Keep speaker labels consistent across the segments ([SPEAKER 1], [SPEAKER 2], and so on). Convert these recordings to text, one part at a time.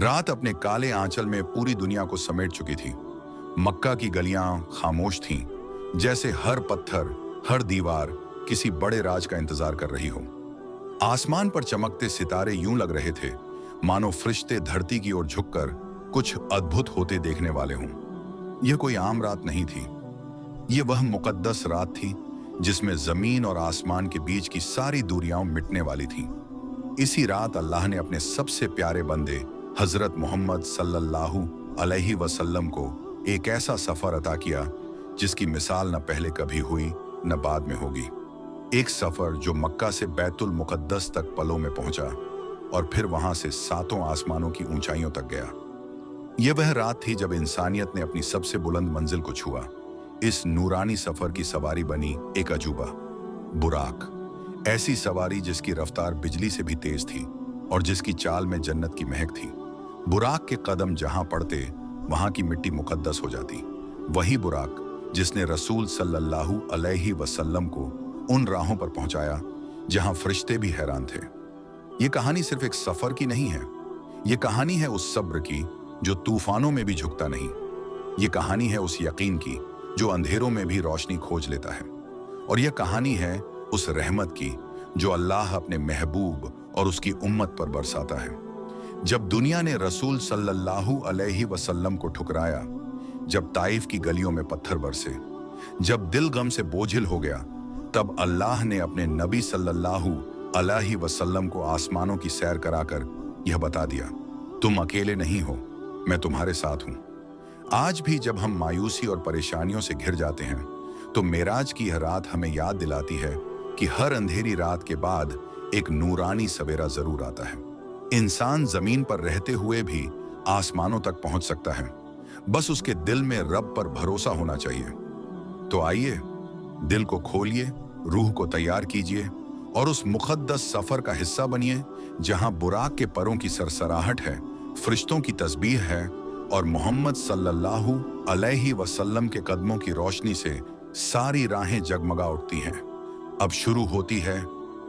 [SPEAKER 1] रात अपने काले आंचल में पूरी दुनिया को समेट चुकी थी। मक्का की गलियां खामोश थीं, जैसे हर पत्थर, हर दीवार किसी बड़े राज का इंतजार कर रही हो। आसमान पर चमकते सितारे यूं लग रहे थे मानो फरिश्ते धरती की ओर झुककर कुछ अद्भुत होते देखने वाले हों। यह कोई आम रात नहीं थी, ये वह मुकद्दस रात थी जिसमें जमीन और आसमान के बीच की सारी दूरियां मिटने वाली थीं। इसी रात अल्लाह ने अपने सबसे प्यारे बंदे हजरत मोहम्मद सल्लल्लाहु अलैहि वसल्लम को एक ऐसा सफर अता किया जिसकी मिसाल न पहले कभी हुई न बाद में होगी। एक सफर जो मक्का से बैतुल मुकद्दस तक पलों में पहुंचा और फिर वहां से सातों आसमानों की ऊंचाइयों तक गया। यह वह रात थी जब इंसानियत ने अपनी सबसे बुलंद मंजिल को छुआ। इस नूरानी सफर की सवारी बनी एक अजूबा, बुराक। ऐसी सवारी जिसकी रफ्तार बिजली से भी तेज थी और जिसकी चाल में जन्नत की महक थी। बुराक के कदम जहां पड़ते वहां की मिट्टी मुकद्दस हो जाती। वही बुराक जिसने रसूल सल्लल्लाहु अलैहि वसल्लम को उन राहों पर पहुंचाया जहां फरिश्ते भी हैरान थे। ये कहानी सिर्फ एक सफर की नहीं है, ये कहानी है उस सब्र की जो तूफानों में भी झुकता नहीं। ये कहानी है उस यकीन की जो अंधेरों में भी रोशनी खोज लेता है। और यह कहानी है उस रहमत की जो अल्लाह अपने महबूब और उसकी उम्मत पर बरसाता है। जब दुनिया ने रसूल सल्लल्लाहु अलैहि वसल्लम को ठुकराया, जब ताइफ की गलियों में पत्थर बरसे, जब दिल गम से बोझिल हो गया, तब अल्लाह ने अपने नबी सल्लल्लाहु अलैहि वसल्लम को आसमानों की सैर कराकर यह बता दिया, तुम अकेले नहीं हो, मैं तुम्हारे साथ हूं। आज भी जब हम मायूसी और परेशानियों से घिर जाते हैं तो मेराज की यह रात हमें याद दिलाती है कि हर अंधेरी रात के बाद एक नूरानी सवेरा जरूर आता है। इंसान जमीन पर रहते हुए भी आसमानों तक पहुंच सकता है, बस उसके दिल में रब पर भरोसा होना चाहिए। तो आइए, दिल को खोलिए, रूह को तैयार कीजिए और उस मुकद्दस सफर का हिस्सा बनिए जहां बुराक के परों की सरसराहट है, फरिश्तों की तस्बीह है और मोहम्मद सल्लल्लाहु अलैहि वसल्लम के कदमों की रोशनी से सारी राहें जगमगा उठती हैं। अब शुरू होती है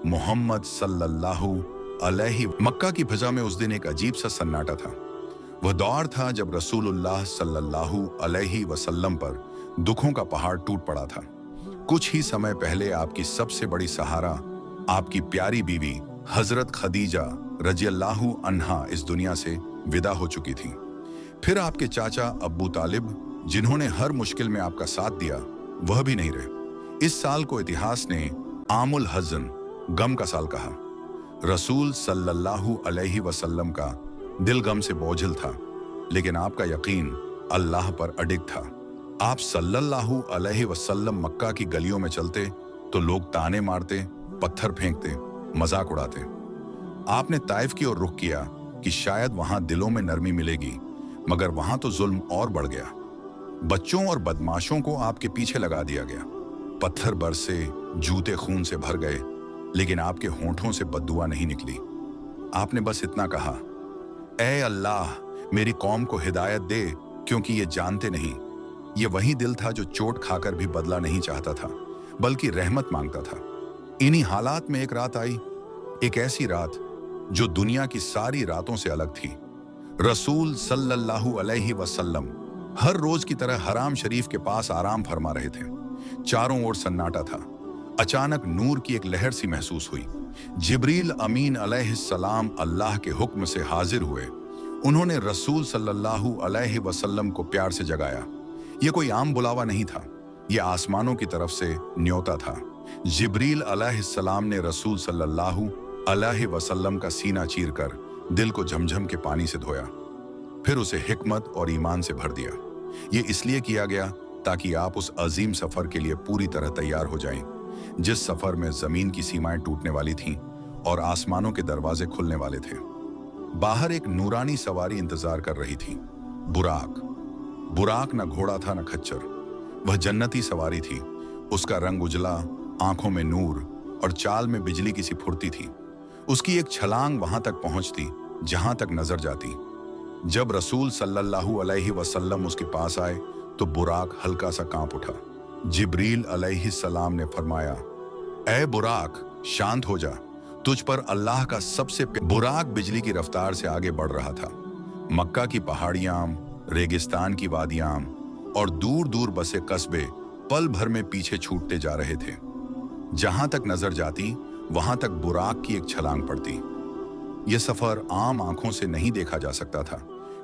[SPEAKER 1] मोहम्मद सल्लल्लाहु अलैहि। मक्का की फिजा में उस दिन एक अजीब सा सन्नाटा था। वह दौर था जब रसूलुल्लाह सल्लल्लाहु अलैहि वसल्लम पर दुखों का पहाड़ टूट पड़ा था। कुछ ही समय पहले आपकी सबसे बड़ी सहारा, आपकी प्यारी बीवी हजरत खदीजा रज़ियल्लाहु अन्हा इस दुनिया से विदा हो चुकी थी। फिर आपके चाचा अब्बू तालिब, जिन्होंने हर मुश्किल में आपका साथ दिया, वह भी नहीं रहे। इस साल को इतिहास ने आमुल हज़न, गम का साल कहा। रसूल सल्लल्लाहु अलैहि वसल्लम का दिल गम से बोझिल था, लेकिन आपका यकीन अल्लाह पर अडिग था। आप सल्लल्लाहु अलैहि वसल्लम मक्का की गलियों में चलते तो लोग ताने मारते, पत्थर फेंकते, मजाक उड़ाते। आपने ताइफ की ओर रुख किया कि शायद वहां दिलों में नरमी मिलेगी, मगर वहां तो जुल्म और बढ़ गया। बच्चों और बदमाशों को आपके पीछे लगा दिया गया। पत्थर बरसे, जूते खून से भर गए, लेकिन आपके होंठों से बद्दुआ नहीं निकली। आपने बस इतना कहा, ऐ अल्लाह, मेरी कौम को हिदायत दे, क्योंकि ये जानते नहीं। ये वही दिल था जो चोट खाकर भी बदला नहीं चाहता था, बल्कि रहमत मांगता था। इन्हीं हालात में एक रात आई, एक ऐसी रात जो दुनिया की सारी रातों से अलग थी। रसूल सल्लल्लाहु अलैहि वसल्लम हर रोज की तरह हराम शरीफ के पास आराम फरमा रहे थे। चारों ओर सन्नाटा था। अचानक नूर की एक लहर सी महसूस हुई। जिब्रील अमीन अलैहिस्सलाम अल्लाह के हुक्म से हाजिर हुए। उन्होंने रसूल सल्लल्लाहु अलैहि वसल्लम को प्यार से जगाया। यह कोई आम बुलावा नहीं था, यह आसमानों की तरफ से न्योता था। जिब्रील अलैहिस्सलाम ने रसूल सल्लल्लाहु अलैहि वसल्लम का सीना चीरकर दिल को झमझम के पानी से धोया, फिर उसे हिकमत और ईमान से भर दिया। ये इसलिए किया गया ताकि आप उस अजीम सफर के लिए पूरी तरह तैयार हो जाएं, जिस सफर में जमीन की सीमाएं टूटने वाली थीं और आसमानों के दरवाजे खुलने वाले थे। बाहर एक नूरानी सवारी इंतजार कर रही थी, बुराक। बुराक न घोड़ा था न खच्चर, वह जन्नती सवारी थी। उसका रंग उजला, आंखों में नूर और चाल में बिजली की सी फुर्ती थी। उसकी एक छलांग वहां तक पहुंचती जहां तक नजर जाती। जब रसूल सल्लल्लाहु अलैहि वसल्लम उसके पास आए तो बुराक हल्का सा कांप उठा। जिब्रील अलैहिस्सलाम ने फरमाया, ऐ बुराक, शांत हो जा, तुझ पर अल्लाह का सबसे बुराक बिजली की रफ्तार से आगे बढ़ रहा था। मक्का की पहाड़ियां, रेगिस्तान की वादियां और दूर दूर बसे कस्बे पल भर में पीछे छूटते जा रहे थे। जहां तक नजर जाती वहां तक बुराक की एक छलांग पड़ती। यह सफर आम आंखों से नहीं देखा जा सकता था,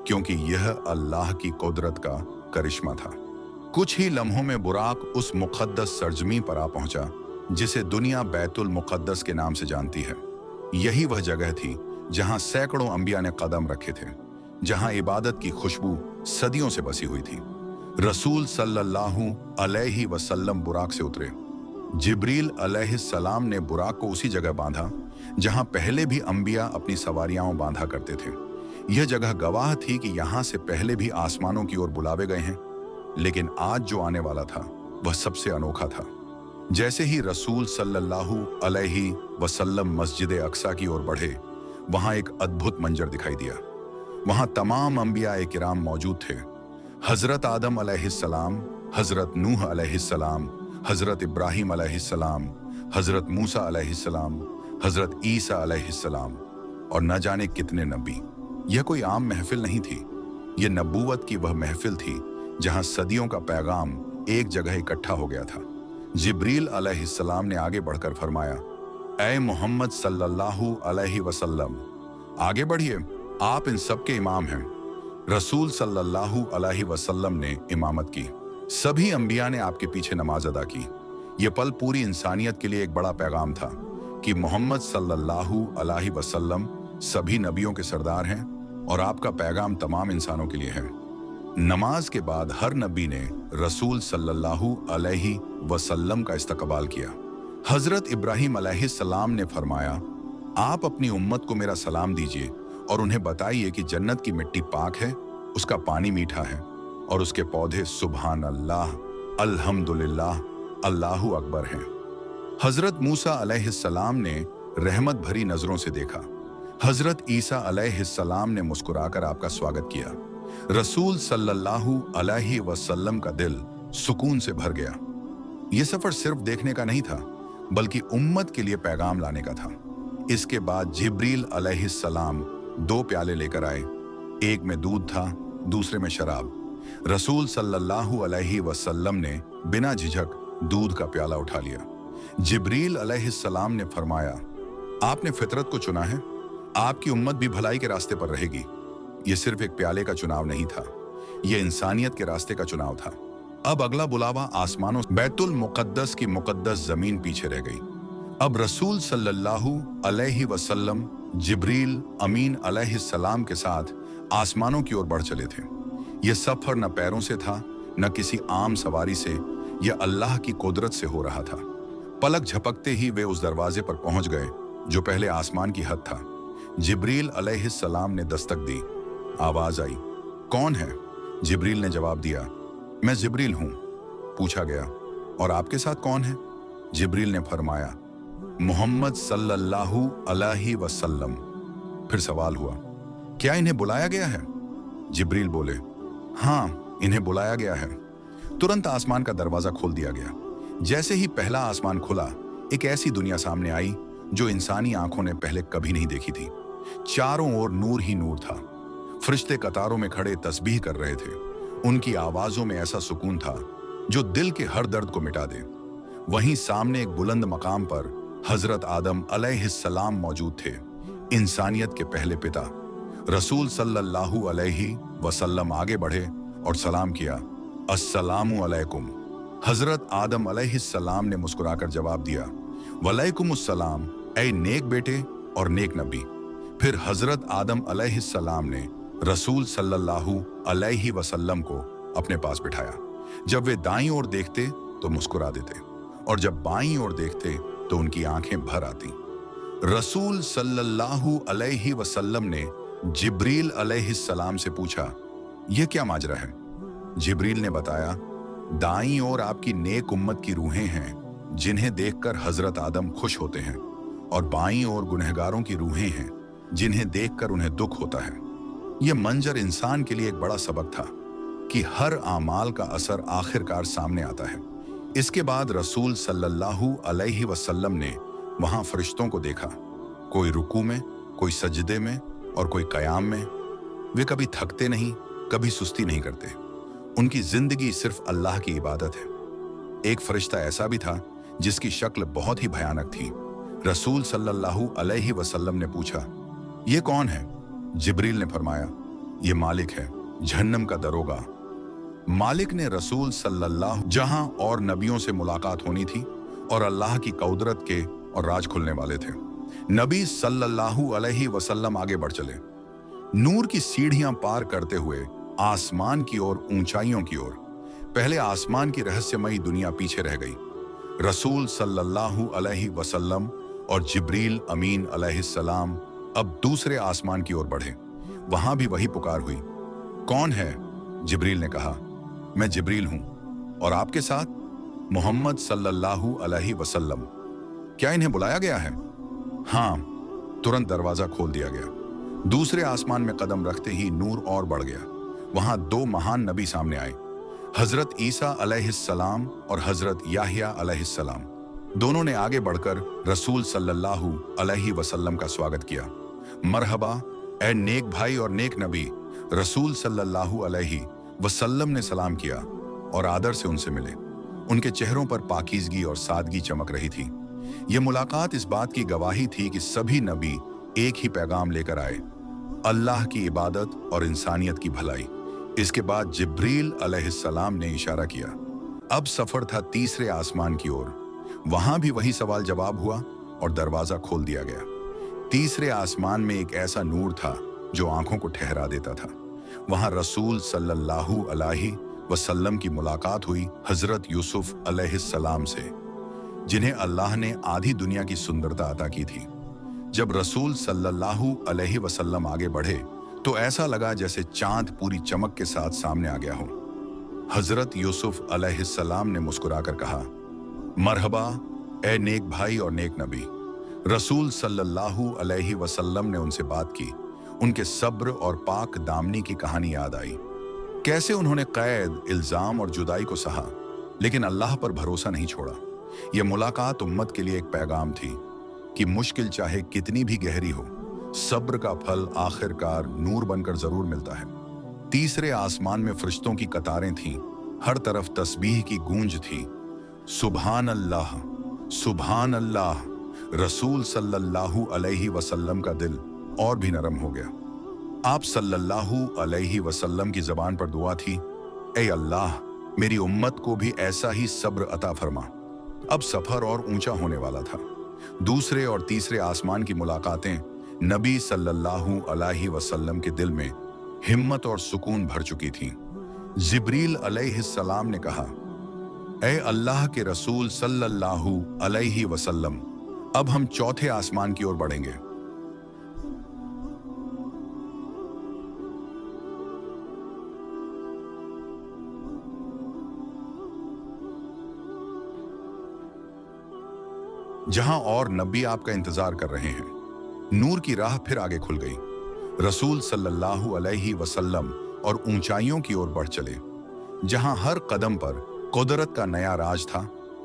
[SPEAKER 1] क्योंकि यह अल्लाह की कुदरत का करिश्मा था। कुछ ही लम्हों में बुराक उस मुक़द्दस सरजमी पर आ पहुंचा जिसे दुनिया बैतुल मुक़द्दस के नाम से जानती है। यही वह जगह थी जहां सैकड़ों अंबिया ने कदम रखे थे, जहां इबादत की खुशबू सदियों से बसी हुई थी। रसूल सल्लल्लाहु अलैहि वसल्लम बुराक से उतरे। जिब्रील अलैहिस्सलाम ने बुराक को उसी जगह बांधा जहां पहले भी अंबिया अपनी सवारियां बांधा करते थे। यह जगह गवाह थी कि यहां से पहले भी आसमानों की ओर बुलावे गए हैं, लेकिन आज जो आने वाला था वह सबसे अनोखा था। जैसे ही रसूल सल्लल्लाहु अलैहि वसल्लम मस्जिद अक्सा की ओर बढ़े, वहां एक अद्भुत मंजर दिखाई दिया। वहां तमाम अंबिया किराम मौजूद थे। हजरत आदम अलैहिस्सलाम, हजरत नूह अलैहिस्सलाम, हजरत इब्राहिम अलैहिस्सलाम, हजरत मूसा अलैहिस्सलाम, हजरत ईसा अलैहिस्सलाम और न जाने कितने नबी। यह कोई आम महफिल नहीं थी, यह नबूवत की वह महफिल थी जहां सदियों का पैगाम एक जगह इकट्ठा हो गया था। जिब्रील अलैहिस्सलाम ने आगे बढ़कर फरमाया, ऐ मोहम्मद सल्लल्लाहु अलैहि वसल्लम, आगे बढ़िए, आप इन सब के इमाम हैं। रसूल सल्लल्लाहु अलैहि वसल्लम ने इमामत की। सभी अंबिया ने आपके पीछे नमाज अदा की। यह पल पूरी इंसानियत के लिए एक बड़ा पैगाम था कि मोहम्मद सल्लल्लाहु अलैहि वसल्लम सभी नबियों के सरदार हैं और आपका पैगाम तमाम इंसानों के लिए है। नमाज के बाद हर नबी ने रसूल सल्लल्लाहु अलैहि वसल्लम का इस्तकबाल किया। हजरत इब्राहिम अलैहिस्सलाम ने फरमाया, आप अपनी उम्मत को मेरा सलाम दीजिए और उन्हें बताइए कि जन्नत की मिट्टी पाक है, उसका पानी मीठा है और उसके पौधे सुभान अल्लाह, अल्हम्दुलिल्लाह, अल्लाहु अकबर हैं। हजरत मूसा अलैहिस्सलाम ने रहमत भरी नजरों से देखा। हजरत ईसा अलैहिस्सलाम ने मुस्कुराकर आपका स्वागत किया। रसूल सल्लल्लाहु अलैहि वसल्लम का दिल सुकून से भर गया। यह सफर सिर्फ देखने का नहीं था, बल्कि उम्मत के लिए पैगाम लाने का था। इसके बाद जिब्रील अलैहिस्सलाम 2 प्याले लेकर आए। एक में दूध था, दूसरे में शराब। रसूल सल्लल्लाहु अलैहि वसल्लम ने बिना झिझक दूध का प्याला उठा लिया। जिब्रील अलैहिस्सलाम ने फरमाया, आपने फितरत को चुना है, आपकी उम्मत भी भलाई के रास्ते पर रहेगी। यह सिर्फ एक प्याले का चुनाव नहीं था, यह इंसानियत के रास्ते का चुनाव था। अब अगला बुलावा आसमानों, बैतुल मुक़द्दस की मुक़द्दस जमीन पीछे रह गई। अब रसूल सल्लल्लाहु अलैहि वसल्लम जिब्रील अमीन अलैहिस्सलाम के साथ आसमानों की ओर बढ़ चले थे। यह सफर न पैरों से था, न किसी आम सवारी से, यह अल्लाह की कुदरत से हो रहा था। पलक झपकते ही वे उस दरवाजे पर पहुंच गए जो पहले आसमान की हद था। जिब्रील अलैहिस्सलाम ने दस्तक दी। आवाज आई, कौन है? जिब्रील ने जवाब दिया, मैं जिब्रील हूं। पूछा गया, और आपके साथ कौन है? जिब्रील ने फरमाया, मोहम्मद सल्लल्लाहु अलैहि वसल्लम। फिर सवाल हुआ, क्या इन्हें बुलाया गया है? जिब्रील बोले, हाँ, इन्हें बुलाया गया है। तुरंत आसमान का दरवाजा खोल दिया गया। जैसे ही पहला आसमान खुला, एक ऐसी दुनिया सामने आई जो इंसानी आंखों ने पहले कभी नहीं देखी थी। चारों ओर नूर ही नूर था। फरिश्ते कतारों में खड़े तस्बीह कर रहे थे। उनकी आवाजों में ऐसा सुकून था जो दिल के हर दर्द को मिटा दे। वहीं सामने एक बुलंद मकाम पर हजरत आदम अलैहिस्सलाम मौजूद थे, इंसानियत के पहले पिता। रसूल सल्लल्लाहु अलैहि वसल्लम आगे बढ़े और सलाम किया, अस्सलामु अलैकुम। हजरत आदम अलैहिस्सलाम ने मुस्कुराकर जवाब दिया, वलैकुमुस्सलाम, ऐ नेक बेटे और नेक नबी। फिर हजरत आदम अलैहिस्सलाम ने रसूल सल्लल्लाहु अलैहि वसल्लम को अपने पास बिठाया। जब वे दाईं ओर देखते तो मुस्कुरा देते और जब बाईं ओर देखते तो उनकी आंखें भर आती। रसूल सल्लल्लाहु अलैहि वसल्लम ने जिब्रील अलैहिस्सलाम से पूछा, यह क्या माजरा है? जिब्रील ने बताया, दाईं ओर आपकी नेक उम्मत की रूहें हैं जिन्हें देखकर हजरत आदम खुश होते हैं, और बाईं ओर गुनहगारों की रूहें हैं जिन्हें देखकर उन्हें दुख होता है। यह मंजर इंसान के लिए एक बड़ा सबक था कि हर आमाल का असर आखिरकार सामने आता है। इसके बाद रसूल सल्लल्लाहु अलैहि वसल्लम ने वहां फरिश्तों को देखा, कोई रुकू में, कोई सजदे में और कोई कयाम में। वे कभी थकते नहीं, कभी सुस्ती नहीं करते। उनकी जिंदगी सिर्फ अल्लाह की इबादत है। एक फरिश्ता ऐसा भी था जिसकी शक्ल बहुत ही भयानक थी। रसूल सल्लल्लाहु अलैहि वसल्लम ने पूछा, ये कौन है? जिब्रील ने फरमाया, ये मालिक है, जहन्नम का दरोगा। मालिक ने रसूल सल्लल्लाहु जहां और नबियों से मुलाकात होनी थी और अल्लाह की कुदरत के और राज खुलने वाले थे। नबी सल्लल्लाहु अलैहि वसल्लम आगे बढ़ चले, नूर की सीढ़ियां पार करते हुए आसमान की ओर, ऊंचाइयों की ओर। पहले आसमान की रहस्यमयी दुनिया पीछे रह गई। रसूल सल्लल्लाहु अलैहि वसल्लम और जिब्रील अमीन अलैहिस्सलाम अब दूसरे आसमान की ओर बढ़े। वहां भी वही पुकार हुई, कौन है? जिब्रील ने कहा, मैं जिब्रील हूं, और आपके साथ मोहम्मद सल्लल्लाहु अलैहि वसल्लम। क्या इन्हें बुलाया गया है? हां। तुरंत दरवाजा खोल दिया गया। दूसरे आसमान में कदम रखते ही नूर और बढ़ गया। वहां दो महान नबी सामने आए, हजरत ईसा अलैहिस्सलाम और हजरत याहिया अलैहिस्सलाम। दोनों ने आगे बढ़कर रसूल सल्लल्लाहु अलैहि वसल्लम का स्वागत किया। मरहबा ए नेक भाई और नेक नबी। रसूल सल्लल्लाहु अलैहि वसल्लम ने सलाम किया और आदर से उनसे मिले। उनके चेहरों पर पाकीज़गी और सादगी चमक रही थी। ये मुलाकात इस बात की गवाही थी कि सभी नबी एक ही पैगाम लेकर आए, अल्लाह की इबादत और इंसानियत की भलाई। इसके बाद जिब्रील अलैहिस्सलाम ने इशारा किया। अब सफर था तीसरे आसमान की ओर। वहां भी वही सवाल जवाब हुआ और दरवाजा खोल दिया गया। तीसरे आसमान में एक ऐसा नूर था जो आंखों को ठहरा देता था। वहां रसूल सल्लल्लाहु अलैहि वसल्लम की मुलाकात हुई हजरत यूसुफ अलैहिस्सलाम से, जिन्हें अल्लाह ने आधी दुनिया की सुंदरता अता की थी। जब रसूल सल्लल्लाहु अलैहि वसल्लम आगे बढ़े तो ऐसा लगा जैसे चांद पूरी चमक के साथ सामने आ गया हो। हजरत यूसुफ अलैहिस्सलाम ने मुस्कुराकर कहा, मरहबा ए नेक भाई और नेक नबी। रसूल सल्लल्लाहु अलैहि वसल्लम ने उनसे बात की। उनके सब्र और पाक दामनी की कहानी याद आई। कैसे उन्होंने कैद, इल्जाम और जुदाई को सहा, लेकिन अल्लाह पर भरोसा नहीं छोड़ा। यह मुलाकात उम्मत के लिए एक पैगाम थी कि मुश्किल चाहे कितनी भी गहरी हो, सब्र का फल आखिरकार नूर बनकर जरूर मिलता है। तीसरे आसमान में फरिश्तों की कतारें थीं, हर तरफ तस्बीह की गूंज थी। सुभान अल्लाह, सुभान अल्लाह। रसूल सल्लल्लाहु अलैहि वसल्लम का दिल और भी नरम हो गया। आप सल्लल्लाहु अलैहि वसल्लम की जबान पर दुआ थी, ए अल्लाह, मेरी उम्मत को भी ऐसा ही सब्र अता फरमा। अब सफर और ऊंचा होने वाला था। दूसरे और तीसरे आसमान की मुलाकातें नबी सल्लल्लाहु अलैहि वसल्लम के दिल में हिम्मत और सुकून भर चुकी थीं। जिब्रील अलैहिस्सलाम ने कहा, ए अल्लाह के रसूल सल्लल्लाहु अलैहि वसल्लम, अब हम चौथे आसमान की ओर बढ़ेंगे। जहां और नबी आपका इंतजार कर रहे हैं। नूर की राह फिर आगे खुल गई। रसूल सल्लल्लाहु अलैहि वसल्लम और ऊंचाइयों की ओर बढ़ चले, जहां हर कदम पर कुदरत का नया राज था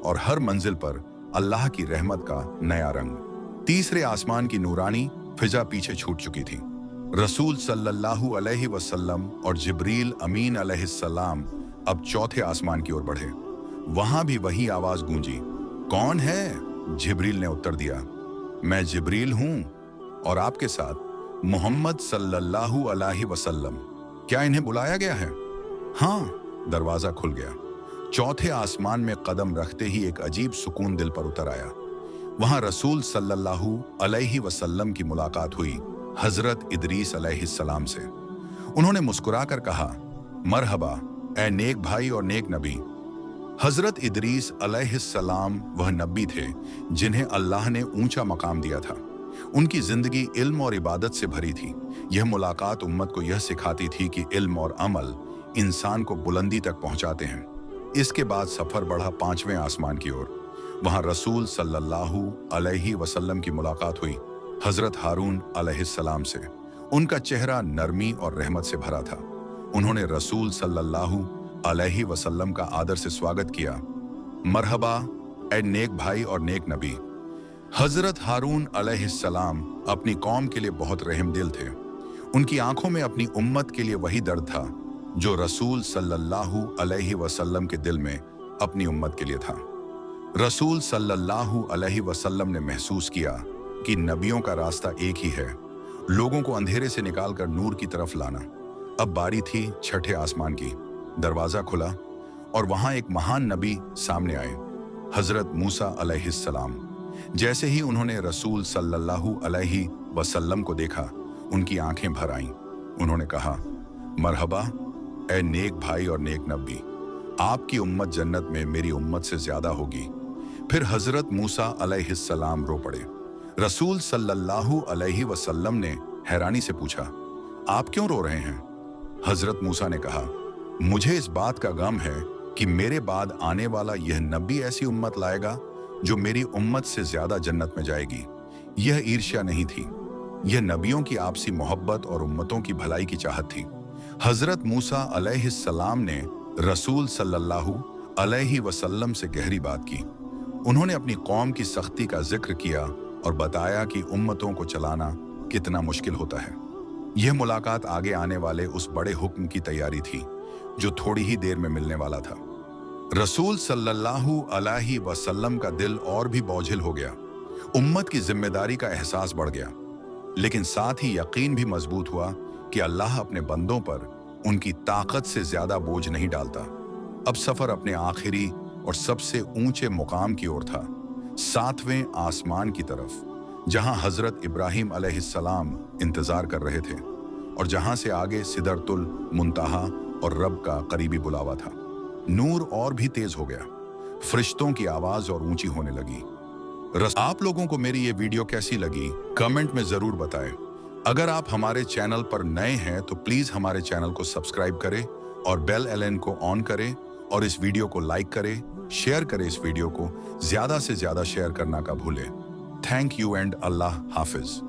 [SPEAKER 1] और हर मंजिल पर अल्लाह की रहमत का नया रंग। तीसरे आसमान की नूरानी फिजा पीछे छूट चुकी थी। रसूल सल्लल्लाहु अलैहि वसल्लम और जिब्रील अमीन अलैहिस्सलाम अब चौथे आसमान की ओर बढ़े। वहां भी वही आवाज गूंजी, कौन है? जिब्रील ने उत्तर दिया, मैं जिब्रील हूं और आपके साथ मोहम्मद सल्लल्लाहु अलैहि वसल्लम। क्या इन्हें बुलाया गया है? हां। दरवाजा खुल गया। चौथे आसमान में कदम रखते ही एक अजीब सुकून दिल पर उतर आया। वहां रसूल सल्लल्लाहु अलैहि वसल्लम की मुलाकात हुई हजरत इदरीस अलैहिस्सलाम से। उन्होंने मुस्कुराकर कहा, मरहबा ए नेक भाई और नेक नबी। हजरत इदरीस अलैहिस्सलाम वह नबी थे जिन्हें अल्लाह ने ऊंचा मकाम दिया था। उनकी जिंदगी इल्म और इबादत से भरी थी। यह मुलाकात उम्मत को यह सिखाती थी कि इल्म और अमल इंसान को बुलंदी तक पहुंचाते हैं। इसके बाद सफर बढ़ा पांचवें आसमान की ओर। वहां रसूल सल्लल्लाहु अलैहि वसल्लम की मुलाकात हुई हजरत हारून अलैहिस्सलाम से। उनका चेहरा नरमी और रहमत से भरा था। उन्होंने रसूल सल्लल्लाहु अलैहि वसल्लम का आदर से स्वागत किया। मरहबा ए नेक भाई और नेक नबी। हजरत हारून अलैहिस्सलाम अपनी कौम के लिए बहुत रहमदिल थे। उनकी आंखों में अपनी उम्मत के लिए वही दर्द था जो रसूल सल्लल्लाहु अलैहि वसल्लम के दिल में अपनी उम्मत के लिए था। रसूल सल्लल्लाहु अलैहि वसल्लम ने महसूस किया कि नबियों का रास्ता एक ही है, लोगों को अंधेरे से निकालकर नूर की तरफ लाना। अब बारी थी छठे आसमान की। दरवाजा खुला और वहां एक महान नबी सामने आए, हजरत मूसा अलैहिस्सलाम। जैसे ही उन्होंने रसूल सल्लल्लाहु अलैहि वसल्लम को देखा, उनकी आंखें भर आईं। उन्होंने कहा, मरहबा ए नेक भाई और नेक नबी, आपकी उम्मत जन्नत में मेरी उम्मत से ज्यादा होगी। फिर हजरत मूसा अलैहिस्सलाम रो पड़े। रसूल सल्लल्लाहु अलैहि वसल्लम ने हैरानी से पूछा, आप क्यों रो रहे हैं? हजरत मूसा ने कहा, मुझे इस बात का गम है कि मेरे बाद आने वाला यह नबी ऐसी उम्मत लाएगा जो मेरी उम्मत से ज्यादा जन्नत में जाएगी। यह ईर्ष्या नहीं थी, यह नबियों की आपसी मोहब्बत और उम्मतों की भलाई की चाहत थी। हजरत मूसा अलैहिस्सलाम ने रसूल सल्लल्लाहु अलैहि वसल्लम से गहरी बात की। उन्होंने अपनी कौम की सख्ती का जिक्र किया और बताया कि उम्मतों को चलाना कितना मुश्किल होता है। यह मुलाकात आगे आने वाले उस बड़े हुक्म की तैयारी थी जो थोड़ी ही देर में मिलने वाला था। रसूल सल्लल्लाहु अलैहि वसल्लम का दिल और भी बोझिल हो गया। उम्मत की जिम्मेदारी का एहसास बढ़ गया, लेकिन साथ ही यकीन भी मजबूत हुआ कि अल्लाह अपने बंदों पर उनकी ताकत से ज्यादा बोझ नहीं डालता। अब सफर अपने आखिरी और सबसे ऊंचे मुकाम की ओर था, 7वें आसमान की तरफ, जहां हजरत इब्राहिम अलैहिस्सलाम इंतजार कर रहे थे और जहां से आगे सिदरतुल मुंतहा और रब का करीबी बुलावा था। नूर और भी तेज हो गया, फरिश्तों की आवाज और ऊंची होने लगी। आप लोगों को मेरी ये वीडियो कैसी लगी कमेंट में जरूर बताएं। अगर आप हमारे चैनल पर नए हैं तो प्लीज हमारे चैनल को सब्सक्राइब करें और बेल आइकन को ऑन करें और इस वीडियो को लाइक करें, शेयर करें। इस वीडियो को ज्यादा से ज्यादा शेयर करना का भूलें। Thank you and Allah Hafiz.